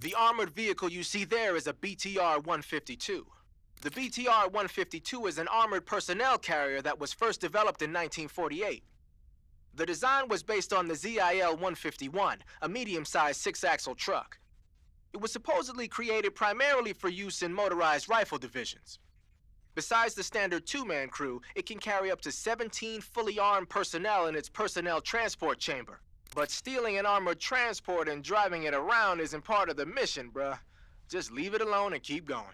The armored vehicle you see there is a BTR-152. The BTR-152 is an armored personnel carrier that was first developed in 1948. The design was based on the ZIL-151, a medium-sized six-axle truck. It was supposedly created primarily for use in motorized rifle divisions. Besides the standard two-man crew, it can carry up to 17 fully armed personnel in its personnel transport chamber. But stealing an armored transport and driving it around isn't part of the mission, bruh. Just leave it alone and keep going.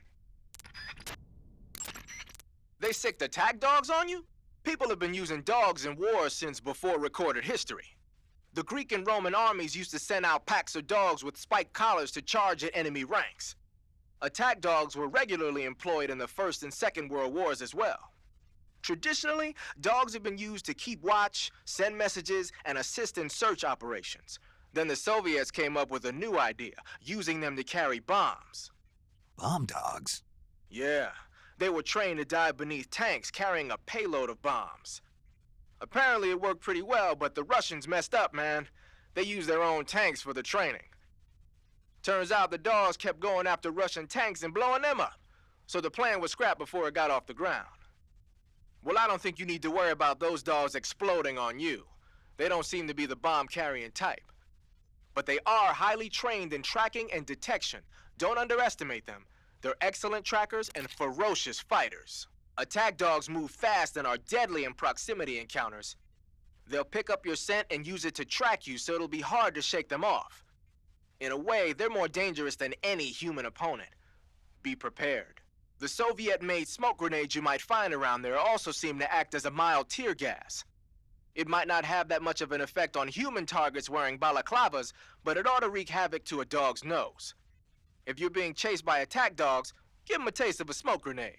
They sicked attack dogs on you? People have been using dogs in wars since before recorded history. The Greek and Roman armies used to send out packs of dogs with spiked collars to charge at enemy ranks. Attack dogs were regularly employed in the First and Second World Wars as well. Traditionally, dogs have been used to keep watch, send messages, and assist in search operations. Then the Soviets came up with a new idea, using them to carry bombs. Bomb dogs? Yeah, they were trained to dive beneath tanks carrying a payload of bombs. Apparently it worked pretty well, but the Russians messed up, man. They used their own tanks for the training. Turns out the dogs kept going after Russian tanks and blowing them up, so the plan was scrapped before it got off the ground. Well, I don't think you need to worry about those dogs exploding on you. They don't seem to be the bomb-carrying type. But they are highly trained in tracking and detection. Don't underestimate them. They're excellent trackers and ferocious fighters. Attack dogs move fast and are deadly in proximity encounters. They'll pick up your scent and use it to track you, so it'll be hard to shake them off. In a way, they're more dangerous than any human opponent. Be prepared. The Soviet-made smoke grenades you might find around there also seem to act as a mild tear gas. It might not have that much of an effect on human targets wearing balaclavas, but it ought to wreak havoc to a dog's nose. If you're being chased by attack dogs, give them a taste of a smoke grenade.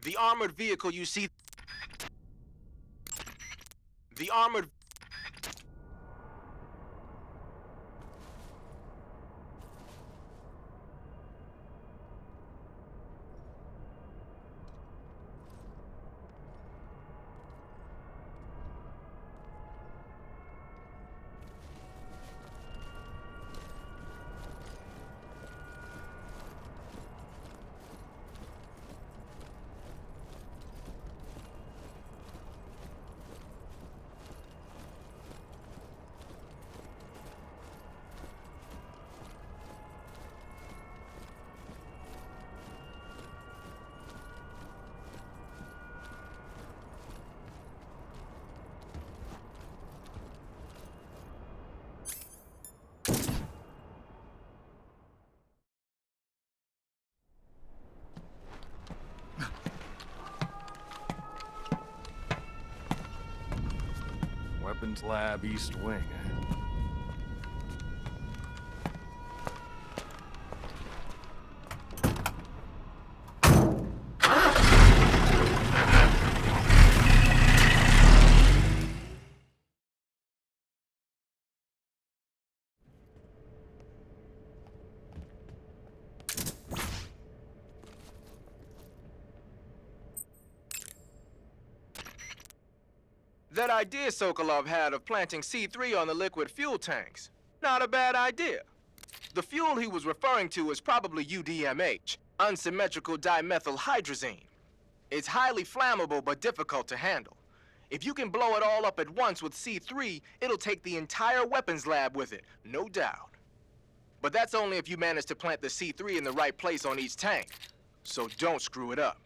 The armored vehicle you see... The armored... Weapons Lab East Wing, eh? That idea Sokolov had of planting C3 on the liquid fuel tanks. Not a bad idea. The fuel he was referring to is probably UDMH, unsymmetrical dimethylhydrazine. It's highly flammable but difficult to handle. If you can blow it all up at once with C3, it'll take the entire weapons lab with it, no doubt. But that's only if you manage to plant the C3 in the right place on each tank. So don't screw it up.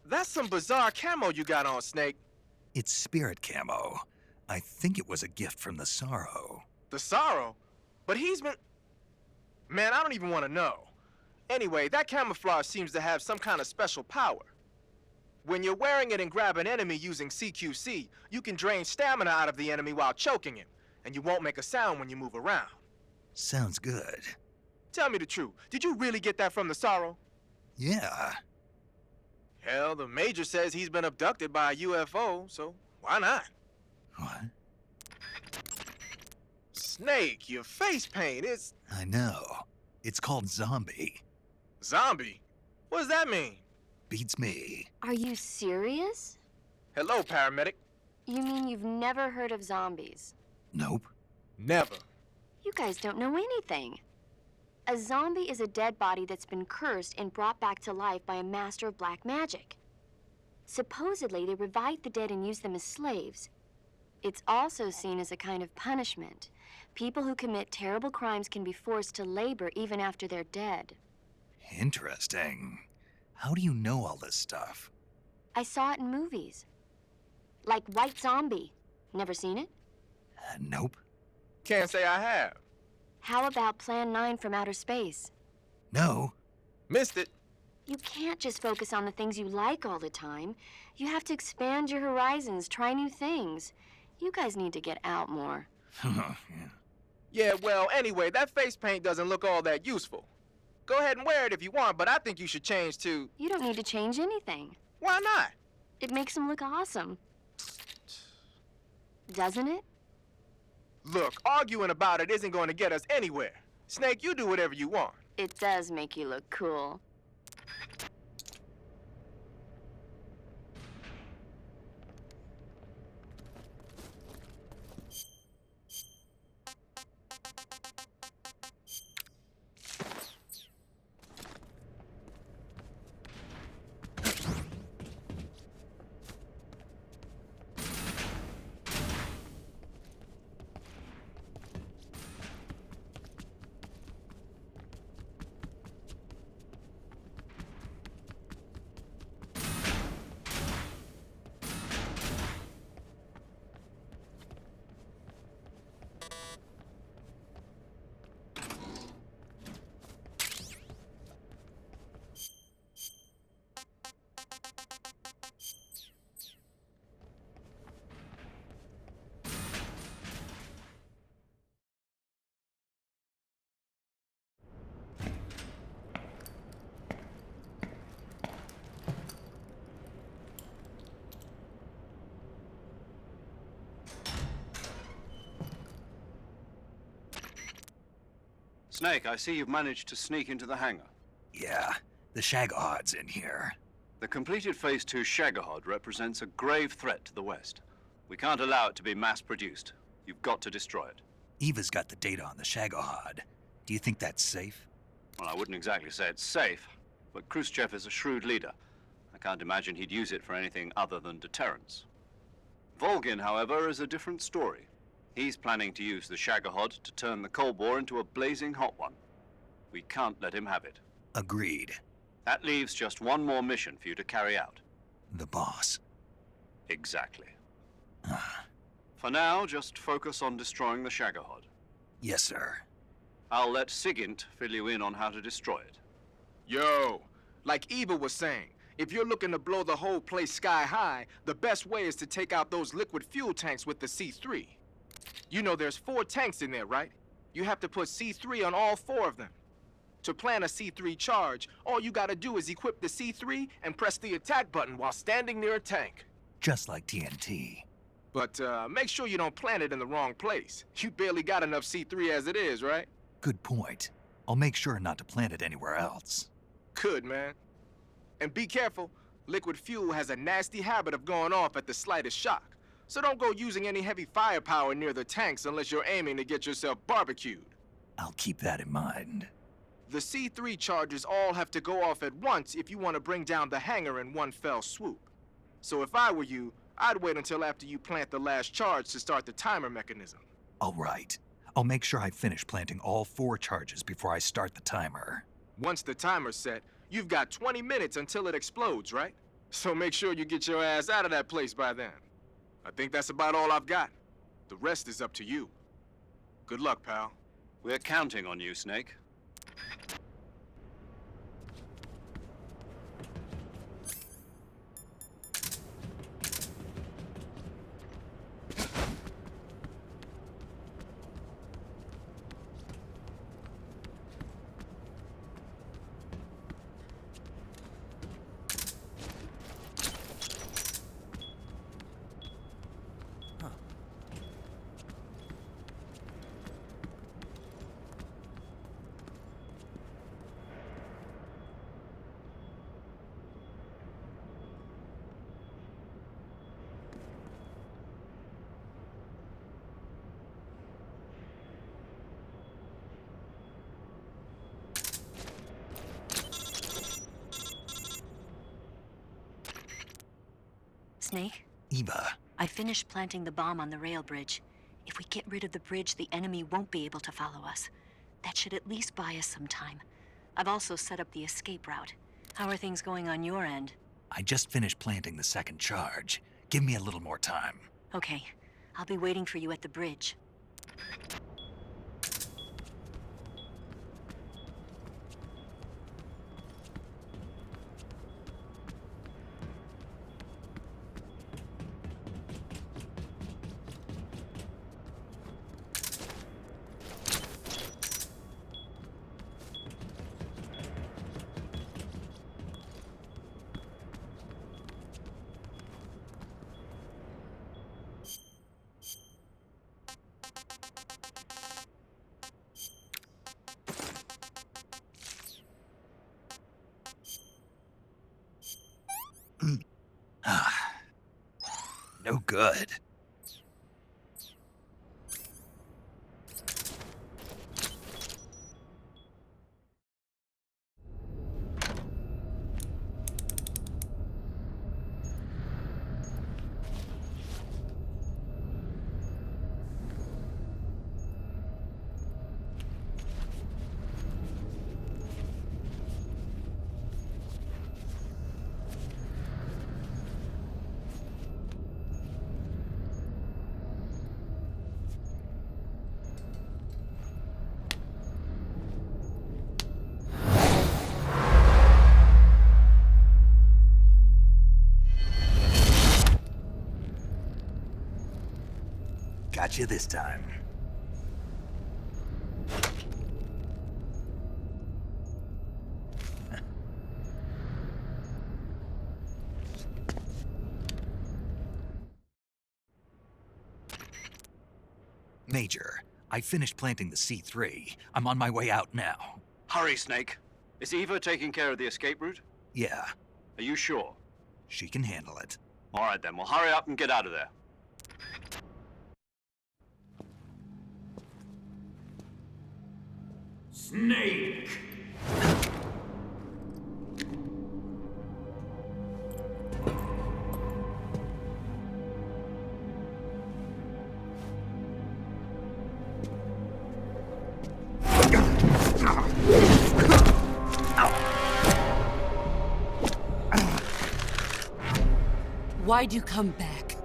That's some bizarre camo you got on, Snake. It's spirit camo. I think it was a gift from the Sorrow. The Sorrow? But he's been... Man, I don't even want to know. Anyway, that camouflage seems to have some kind of special power. When you're wearing it and grab an enemy using CQC, you can drain stamina out of the enemy while choking him, and you won't make a sound when you move around. Sounds good. Tell me the truth. Did you really get that from the Sorrow? Yeah. Hell, the Major says he's been abducted by a UFO, so why not? What? Snake, your face paint is... I know. It's called Zombie. Zombie? What does that mean? Beats me. Are you serious? Hello, paramedic. You mean you've never heard of zombies? Nope. Never. You guys don't know anything. A zombie is a dead body that's been cursed and brought back to life by a master of black magic. Supposedly, they revive the dead and use them as slaves. It's also seen as a kind of punishment. People who commit terrible crimes can be forced to labor even after they're dead. Interesting. How do you know all this stuff? I saw it in movies. Like White Zombie. Never seen it? Nope. Can't say I have. How about Plan 9 from Outer Space? No. Missed it. You can't just focus on the things you like all the time. You have to expand your horizons, try new things. You guys need to get out more. Yeah. Yeah, well, anyway, that face paint doesn't look all that useful. Go ahead and wear it if you want, but I think you should change to... You don't need to change anything. Why not? It makes him look awesome. Doesn't it? Look, arguing about it isn't going to get us anywhere. Snake, you do whatever you want. It does make you look cool. Snake, I see you've managed to sneak into the hangar. Yeah, the Shagahad's in here. The completed Phase 2 Shagahod represents a grave threat to the West. We can't allow it to be mass-produced. You've got to destroy it. Eva's got the data on the Shagahad. Do you think that's safe? Well, I wouldn't exactly say it's safe, but Khrushchev is a shrewd leader. I can't imagine he'd use it for anything other than deterrence. Volgin, however, is a different story. He's planning to use the Shagahod to turn the Cold War into a blazing hot one. We can't let him have it. Agreed. That leaves just one more mission for you to carry out. The boss. Exactly. For now, just focus on destroying the Shagahod. Yes, sir. I'll let Sigint fill you in on how to destroy it. Yo, like Eva was saying, if you're looking to blow the whole place sky high, the best way is to take out those liquid fuel tanks with the C3. You know there's 4 tanks in there, right? You have to put C3 on all 4 of them. To plan a C3 charge, all you gotta do is equip the C3 and press the attack button while standing near a tank. Just like TNT. But make sure you don't plant it in the wrong place. You barely got enough C3 as it is, right? Good point. I'll make sure not to plant it anywhere else. Good, man. And be careful. Liquid fuel has a nasty habit of going off at the slightest shock. So don't go using any heavy firepower near the tanks unless you're aiming to get yourself barbecued. I'll keep that in mind. The C3 charges all have to go off at once if you want to bring down the hangar in one fell swoop. So if I were you, I'd wait until after you plant the last charge to start the timer mechanism. All right. I'll make sure I finish planting all 4 charges before I start the timer. Once the timer's set, you've got 20 minutes until it explodes, right? So make sure you get your ass out of that place by then. I think that's about all I've got. The rest is up to you. Good luck, pal. We're counting on you, Snake. Snake? Eva, I finished planting the bomb on the rail bridge. If we get rid of the bridge, the enemy won't be able to follow us. That should at least buy us some time. I've also set up the escape route. How are things going on your end? I just finished planting the second charge. Give me a little more time. Okay, I'll be waiting for you at the bridge. No good. Got you this time. Major, I finished planting the C3. I'm on my way out now. Hurry, Snake. Is Eva taking care of the escape route? Yeah, Are you sure? she can handle it. All right, then. Well, hurry up and get out of there. Snake! Why'd you come back?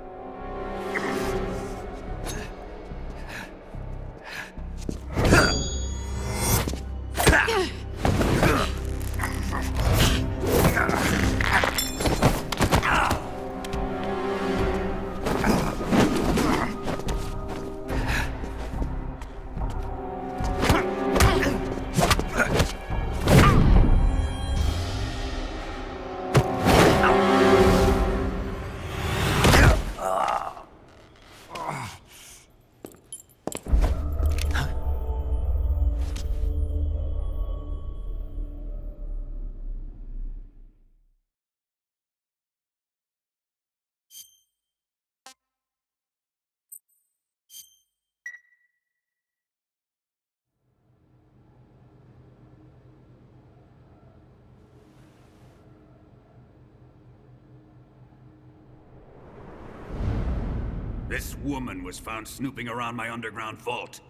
This woman was found snooping around my underground vault.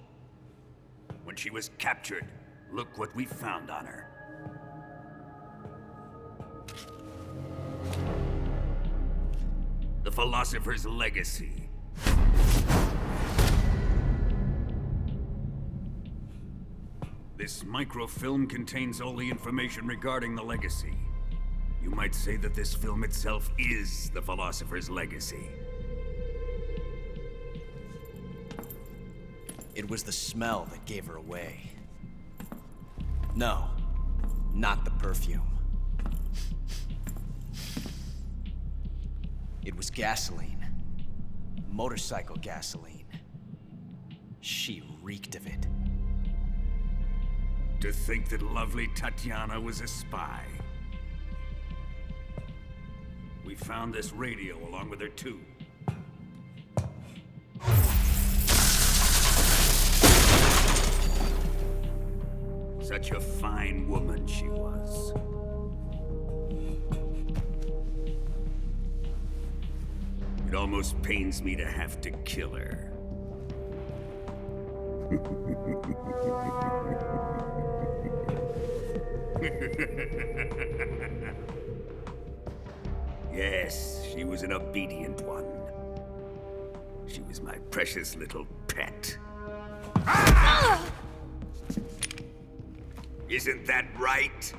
When she was captured, look what we found on her. The Philosopher's Legacy. This microfilm contains all the information regarding the Legacy. You might say that this film itself is the Philosopher's Legacy. It was the smell that gave her away. No, not the perfume. It was gasoline. Motorcycle gasoline. She reeked of it. To think that lovely Tatiana was a spy. We found this radio along with her too. Such a fine woman she was. It almost pains me to have to kill her. Yes, she was an obedient one. She was my precious little pet. Ah! Isn't that right?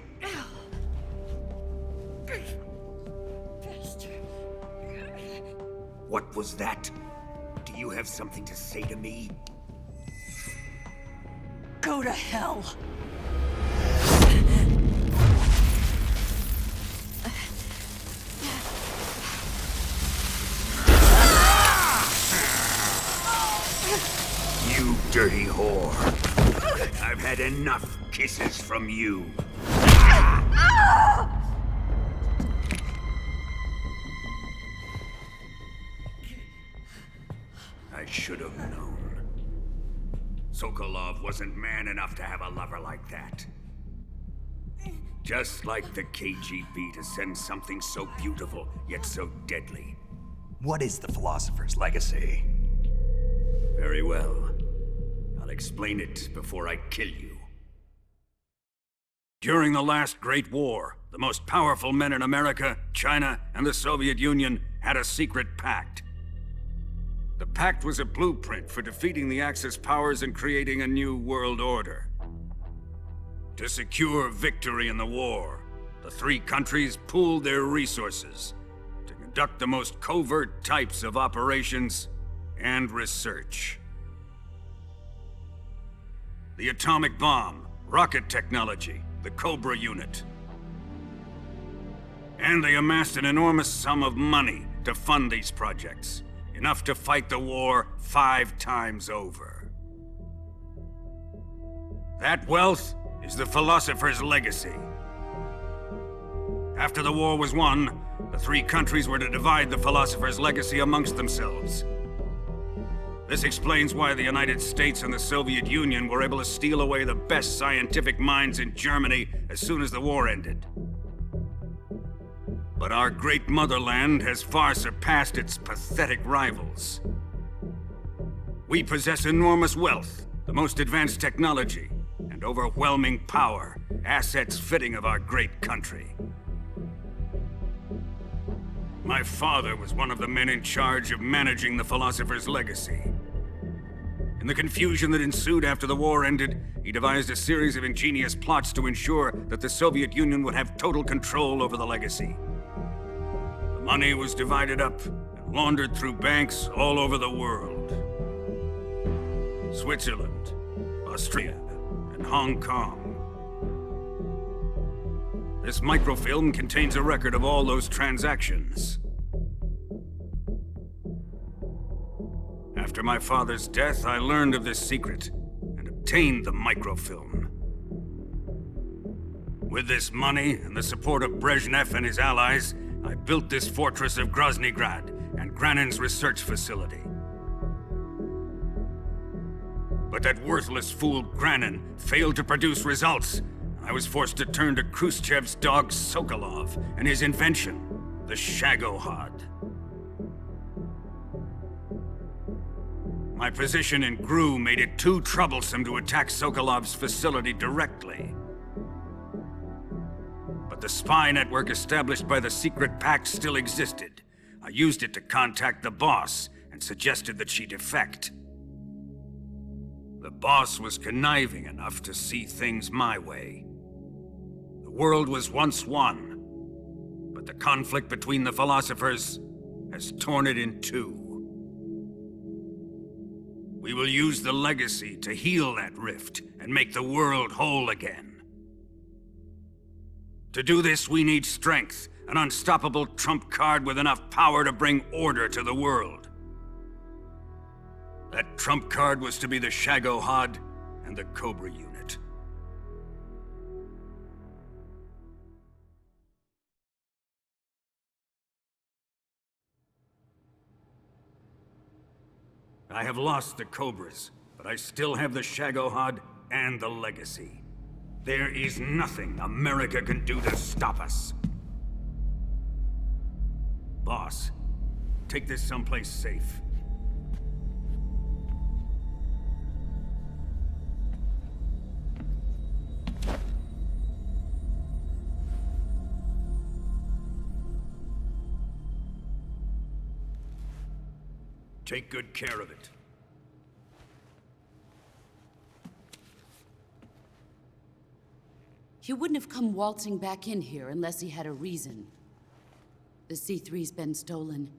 What was that? Do you have something to say to me? Go to hell. You dirty whore. I've had enough kisses from you. I should have known. Sokolov wasn't man enough to have a lover like that. Just like the KGB to send something so beautiful, yet so deadly. What is the Philosopher's Legacy? Very well. I'll explain it before I kill you. During the last Great War, the most powerful men in America, China, and the Soviet Union had a secret pact. The pact was a blueprint for defeating the Axis powers and creating a new world order. To secure victory in the war, the three countries pooled their resources to conduct the most covert types of operations and research. The atomic bomb, rocket technology, the Cobra unit. And they amassed an enormous sum of money to fund these projects. Enough to fight the war 5 times over. That wealth is the Philosopher's Legacy. After the war was won, the three countries were to divide the Philosopher's Legacy amongst themselves. This explains why the United States and the Soviet Union were able to steal away the best scientific minds in Germany as soon as the war ended. But our great motherland has far surpassed its pathetic rivals. We possess enormous wealth, the most advanced technology, and overwhelming power, assets fitting of our great country. My father was one of the men in charge of managing the Philosopher's Legacy. In the confusion that ensued after the war ended, he devised a series of ingenious plots to ensure that the Soviet Union would have total control over the legacy. The money was divided up and laundered through banks all over the world. Switzerland, Austria, and Hong Kong. This microfilm contains a record of all those transactions. After my father's death, I learned of this secret and obtained the microfilm. With this money and the support of Brezhnev and his allies, I built this fortress of Groznygrad and Granin's research facility. But that worthless fool Granin failed to produce results. I was forced to turn to Khrushchev's dog Sokolov and his invention, the Shagohod. My position in GRU made it too troublesome to attack Sokolov's facility directly. But the spy network established by the secret pact still existed. I used it to contact the boss and suggested that she defect. The boss was conniving enough to see things my way. The world was once one, but the conflict between the philosophers has torn it in two. We will use the legacy to heal that rift and make the world whole again. To do this, we need strength, an unstoppable trump card with enough power to bring order to the world. That trump card was to be the Shagohod and the Cobra unit. I have lost the Cobras, but I still have the Shagohod and the legacy. There is nothing America can do to stop us. Boss, Take this someplace safe. Take good care of it. He wouldn't have come waltzing back in here unless he had a reason. The C3's been stolen.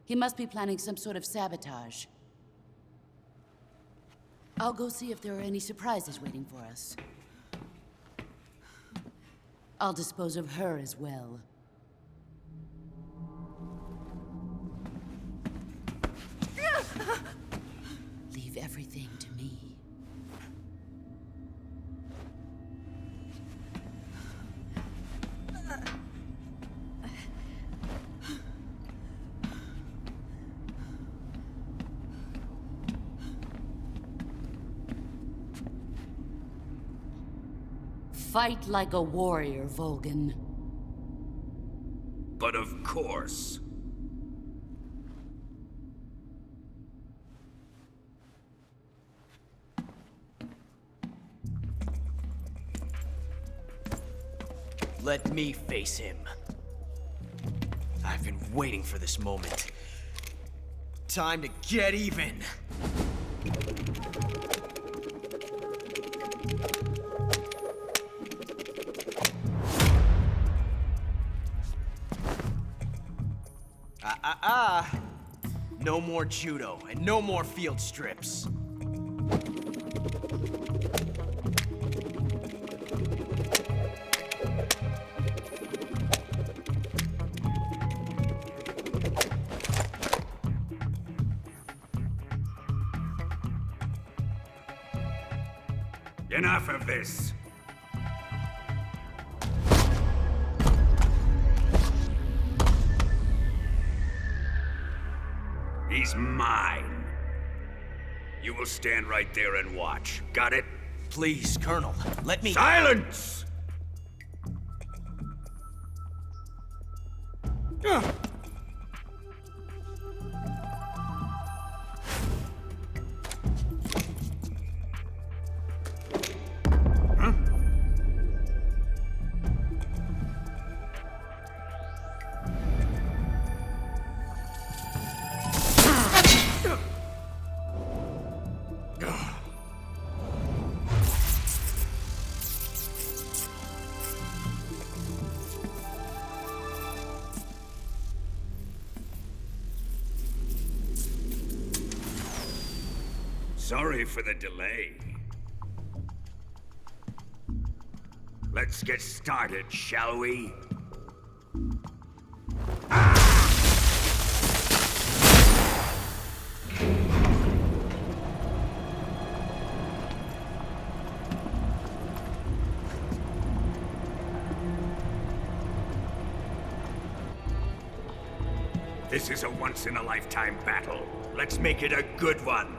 He must be planning some sort of sabotage. I'll go see if there are any surprises waiting for us. I'll dispose of her as well. Leave everything to me. Fight like a warrior, Volgin. But of course. Let me face him. I've been waiting for this moment. Time to get even. No more judo, and no more field strips. Enough of this. He's mine. You will stand right there and watch. Got it? Please, Colonel, let me— Silence! Sorry for the delay. Let's get started, shall we? This is a once-in-a-lifetime battle. Let's make it a good one.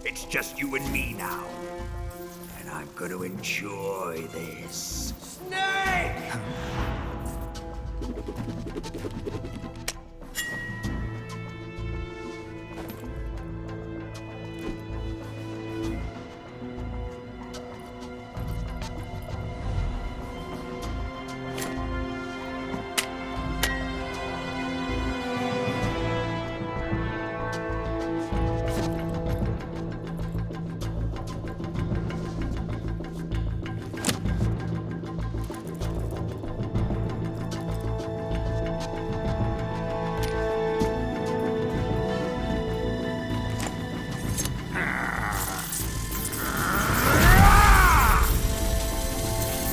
It's just you and me now. And I'm gonna enjoy this. Snake!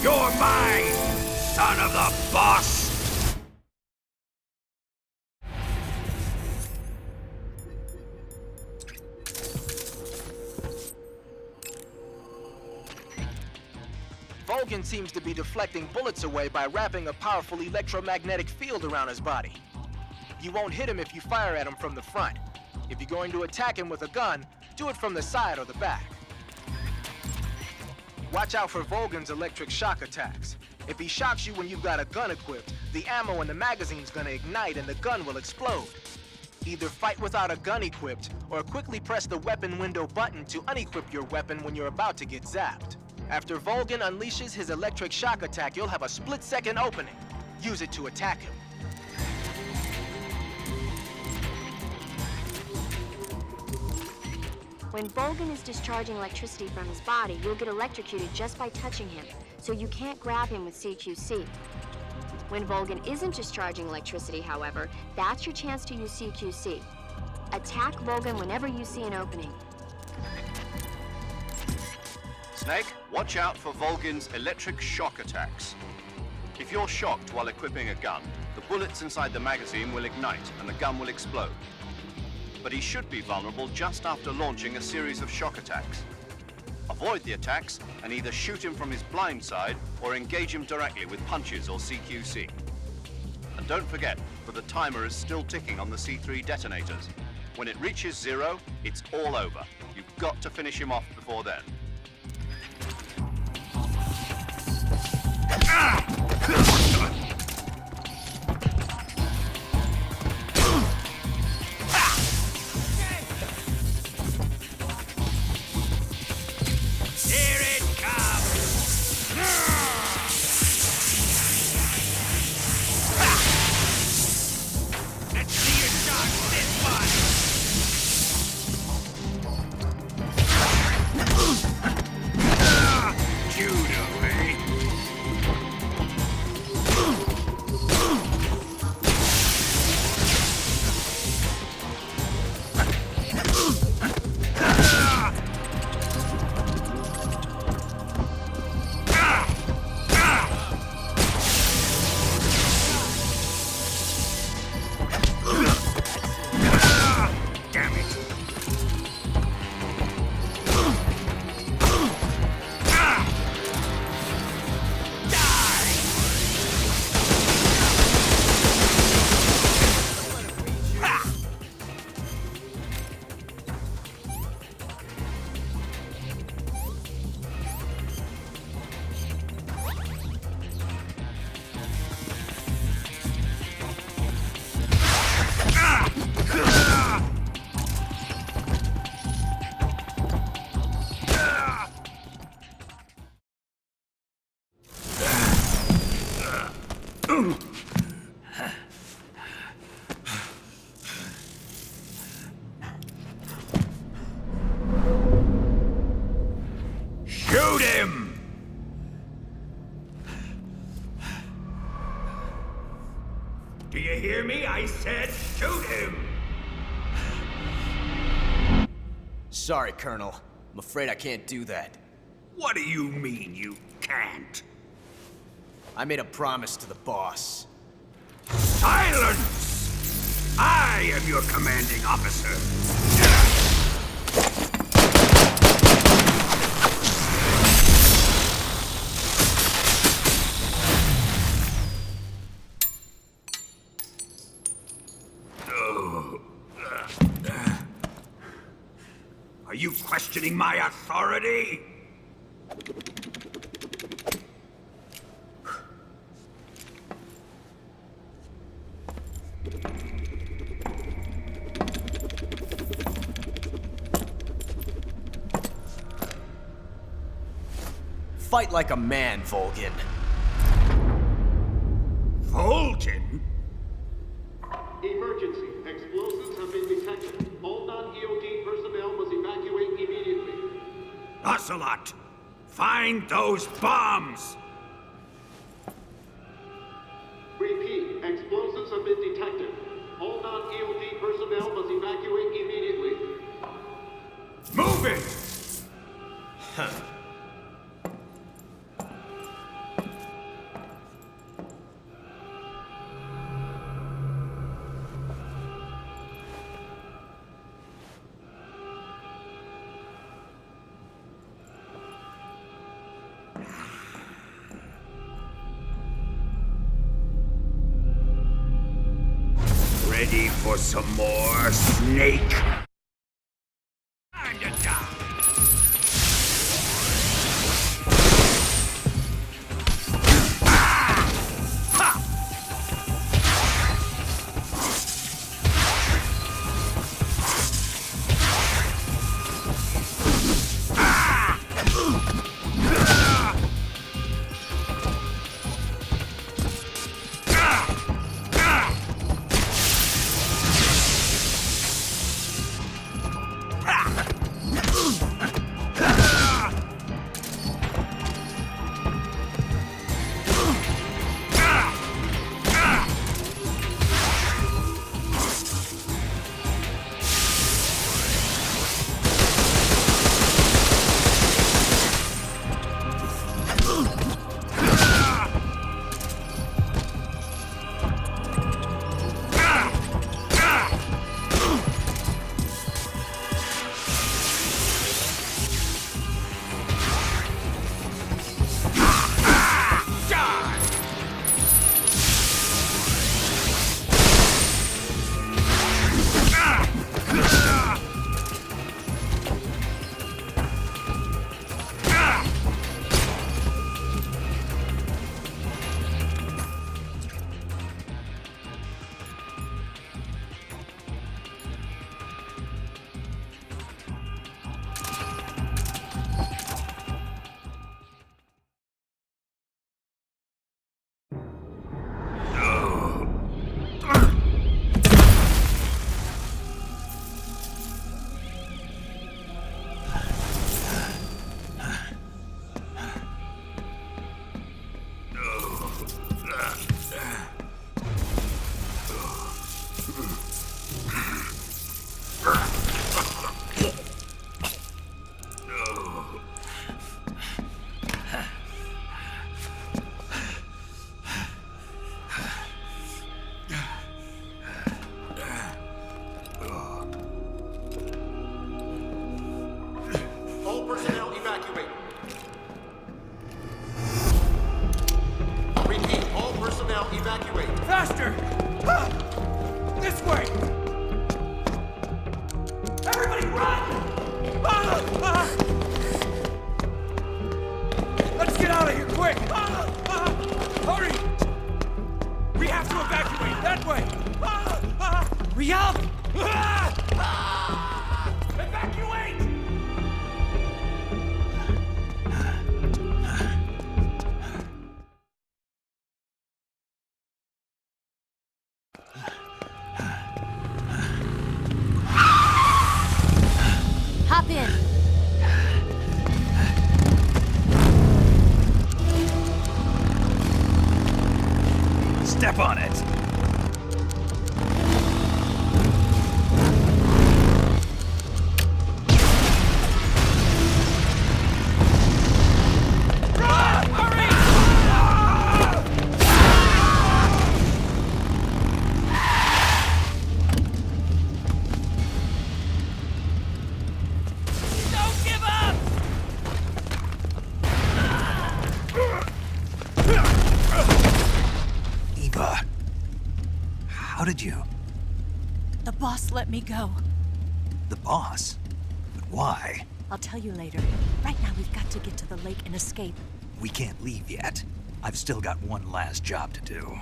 You're mine, son of the boss! seems to be deflecting bullets away by wrapping a powerful electromagnetic field around his body. You won't hit him if you fire at him from the front. If you're going to attack him with a gun, do it from the side or the back. Watch out for Volgin's electric shock attacks. If he shocks you when you've got a gun equipped, the ammo in the magazine's gonna ignite and the gun will explode. Either fight without a gun equipped, or quickly press the weapon window button to unequip your weapon when you're about to get zapped. After Volgin unleashes his electric shock attack, you'll have a split-second opening. Use it to attack him. When Volgin is discharging electricity from his body, you'll get electrocuted just by touching him, so you can't grab him with CQC. When Volgin isn't discharging electricity, however, that's your chance to use CQC. Attack Volgin whenever you see an opening. Snake, watch out for Volgin's electric shock attacks. If you're shocked while equipping a gun, the bullets inside the magazine will ignite and the gun will explode. But he should be vulnerable just after launching a series of shock attacks. Avoid the attacks and either shoot him from his blind side or engage him directly with punches or CQC. And don't forget that the timer is still ticking on the C3 detonators. When it reaches 0, it's all over. You've got to finish him off before then. Shoot him! Do you hear me? I said shoot him! Sorry, Colonel. I'm afraid I can't do that. What do you mean you can't? I made a promise to the boss. Silence! I am your commanding officer. Are you questioning my authority? Fight like a man, Volgin. Volgin? Emergency. Explosives have been detected. All non-EOD personnel must evacuate immediately. Ocelot, find those bombs! Repeat. Explosives have been detected. All non-EOD personnel must evacuate immediately. Move it! Huh. Ready for some more, Snake? Time to die! Faster! This way! Everybody run! Let's get out of here, quick! Hurry! We have to evacuate, that way! Hurry up! Evacuate! Hop in. Step on it. Eva, how did you? The boss let me go. The boss? But why? I'll tell you later. Right now, we've got to get to the lake and escape. We can't leave yet. I've still got one last job to do.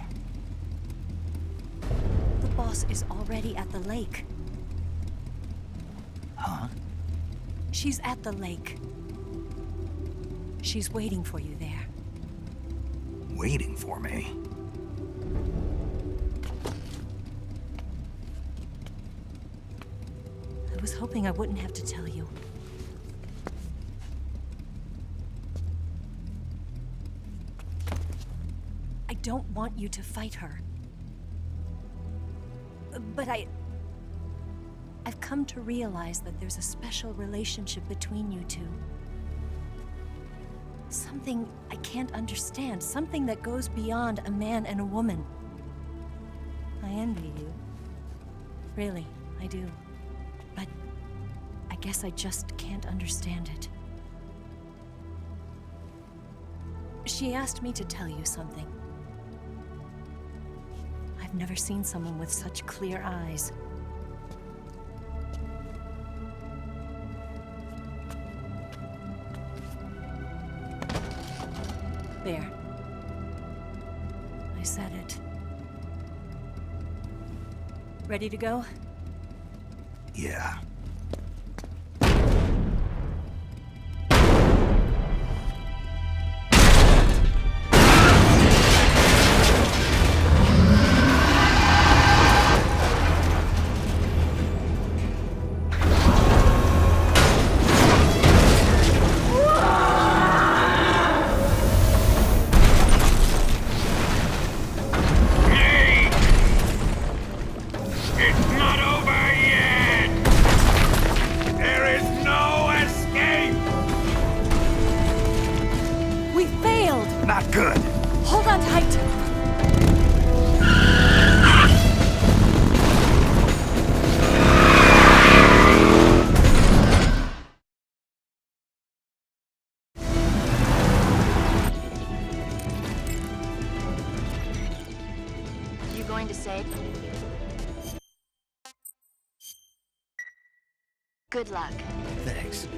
The boss is already at the lake. Huh? She's at the lake. She's waiting for you there. Waiting for me? I was hoping I wouldn't have to tell you. I don't want you to fight her. But I've come to realize that there's a special relationship between you two. Something I can't understand. Something that goes beyond a man and a woman. I envy you. Really, I do. But I guess I just can't understand it. She asked me to tell you something. I've never seen someone with such clear eyes. There. I said it. Ready to go? Yeah. It's not over yet! There is no escape! We failed! Not good. Hold on tight! You going to save? Good luck. Thanks.